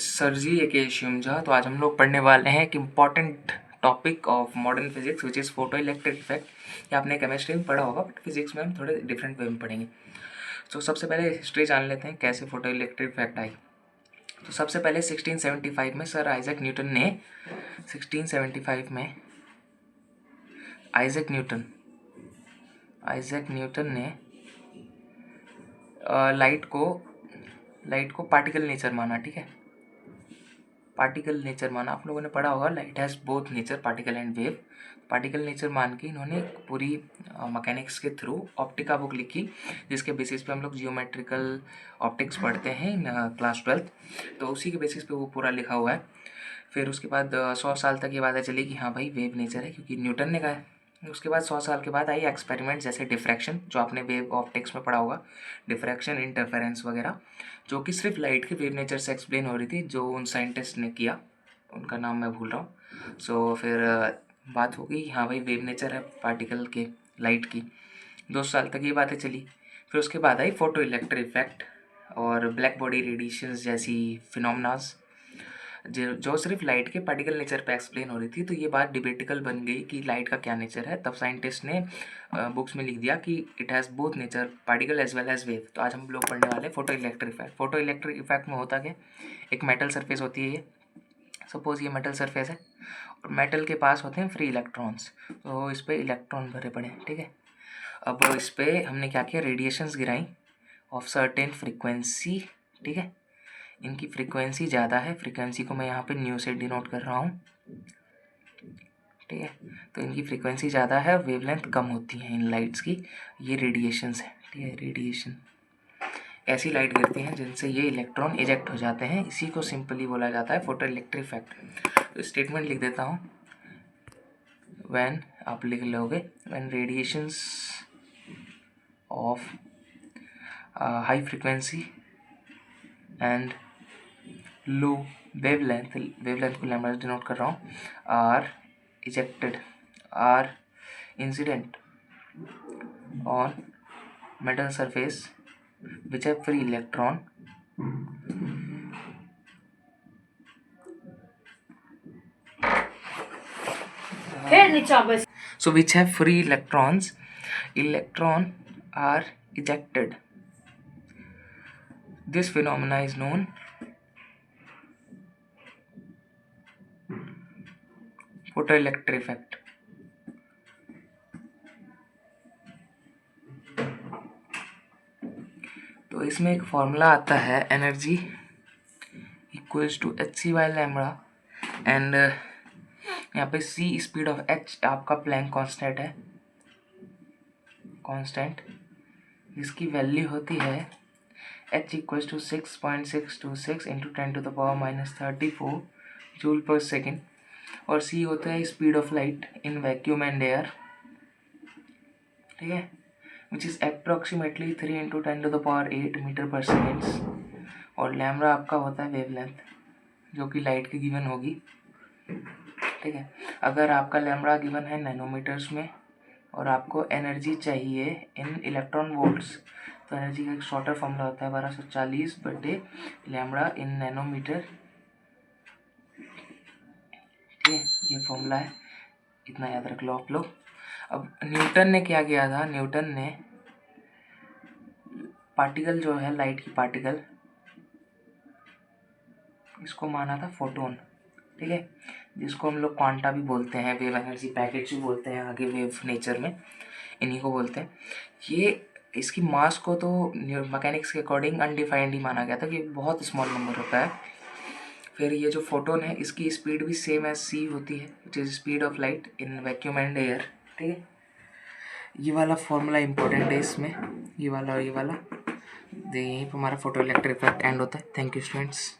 Sir जी एकेशियम झा। तो आज हम लोग पढ़ने वाले हैं एक important topic of modern physics which is photo electric effect. ये आपने केमिस्ट्री में पढ़ा होगा, बट फिजिक्स में हम थोड़े डिफरेंट वे में पढ़ेंगे। तो सबसे पहले हिस्ट्री जान लेते हैं कैसे फोटो इलेक्ट्रिक इफेक्ट आई। तो सबसे पहले 1675 में सर आइजैक न्यूटन ने 1675 में आइजैक न्यूटन ने लाइट को पार्टिकल नेचर माना। ठीक है, पार्टिकल नेचर माना। आप लोगों ने पढ़ा होगा light has both nature, particle and wave. Particle nature मान के इन्होंने एक पूरी मैकेनिक्स के थ्रू ऑप्टिका बुक लिखी, जिसके बेसिस पे हम लोग जियोमेट्रिकल ऑप्टिक्स पढ़ते हैं क्लास 12th। तो उसी के बेसिस पे वो पूरा लिखा हुआ है। फिर उसके बाद 100 साल तक ये बातें चली कि हाँ भाई वेव नेचर है, क्योंकि न्यूटन ने कहा है। उसके बाद 100 साल के बाद आई एक्सपेरिमेंट, जैसे डिफ्रैक्शन, जो आपने वेव ऑप्टिक्स में पढ़ा होगा, डिफ्रैक्शन, इंटरफेरेंस वगैरह, जो कि सिर्फ लाइट के वेव नेचर से एक्सप्लेन हो रही थी, जो उन साइंटिस्ट ने किया, उनका नाम मैं भूल रहा हूँ। सो फिर बात हो गई हाँ भाई वेव नेचर है पार्टिकल के, लाइट की। 2 साल तक ये बातें चली। फिर उसके बाद आई फोटो इलेक्ट्रिक इफेक्ट और ब्लैक बॉडी रेडिएशंस जैसी फिनोमेनास, जो सिर्फ लाइट के पार्टिकल नेचर पे एक्सप्लेन हो रही थी। तो ये बात डिबेटिकल बन गई कि लाइट का क्या नेचर है। तब साइंटिस्ट ने बुक्स में लिख दिया कि it has both nature, particle as well as wave. तो आज हम लोग पढ़ने वाले photoelectric effect. Photoelectric effect में होता क्या, एक मेटल सरफेस होती है ये, सपोज ये मेटल सरफेस है और मेटल के पास होते हैं फ्री इलेक्ट्रॉन्स। तो इस पर इलेक्ट्रॉन भरे पड़े हैं। ठीक है, अब इस पर हमने क्या किया, रेडिएशंस गिराई ऑफ सर्टेन फ्रीक्वेंसी। ठीक है, इनकी फ्रीक्वेंसी ज़्यादा है, फ्रीक्वेंसी को मैं यहाँ पे न्यू से डिनोट कर रहा हूँ। ठीक है, तो इनकी फ्रीक्वेंसी ज़्यादा है, वेवलेंथ कम होती है इन लाइट्स की। ये रेडिएशंस है। ठीक है, रेडिएशन ऐसी लाइट गिरती हैं जिनसे ये इलेक्ट्रॉन इजेक्ट हो जाते हैं। इसी को सिंपली बोला जाता है फोटो इलेक्ट्रिक इफेक्ट। तो स्टेटमेंट लिख देता हूँ, व्हेन, आप लिख लोगे, when radiations of high frequency and low wavelength को लैम्डा डिनोट कर रहा हूँ, are ejected, are incident on metal surface which have free electron so which have free electrons are ejected. This phenomena is known photoelectric effect. तो इसमें एक formula आता है, energy equals to hc/λ and यहाँ पे c स्पीड ऑफ h आपका Planck constant है, constant, जिसकी वैल्यू होती है h equals to 6.626 into 10⁻⁻34 joule per second, और c होता है speed of light in vacuum and air. ठीक है, which is approximately 3 into 10⁸ metre per seconds, और लैम्डा आपका होता है वेवलेंथ, जो कि लाइट की गिवन होगी। ठीक है, अगर आपका लैम्डा गिवन है नैनोमीटर्स में और आपको एनर्जी चाहिए इन इलेक्ट्रॉन वोल्ट्स, तो एनर्जी का एक शॉर्टर फॉर्मूला होता है 1240/λ इन नैनोमीटर। ठीक है, ये फॉर्मूला है, इतना याद रख लो आप लोग। अब न्यूटन ने क्या किया था, न्यूटन ने पार्टिकल जो है, लाइट की पार्टिकल, इसको माना था फोटोन। ठीक है, जिसको हम लोग क्वांटा भी बोलते हैं, वेव एनर्जी पैकेट्स भी बोलते हैं आगे वेव नेचर में, इन्हीं को बोलते हैं। ये इसकी मास को तो मैकेनिक्स के अकॉर्डिंग अनडिफाइंड ही माना गया था कि बहुत स्मॉल नंबर होता है। फिर ये जो फोटोन है, इसकी स्पीड भी सेम एज सी होती है, which is speed of light in vacuum and air. ठीक है, ये वाला फॉर्मूला इंपॉर्टेंट है इसमें, ये वाला और ये वाला। यहीं पर हमारा फोटो इलेक्ट्रिक इफेक्ट एंड होता है। Thank you students.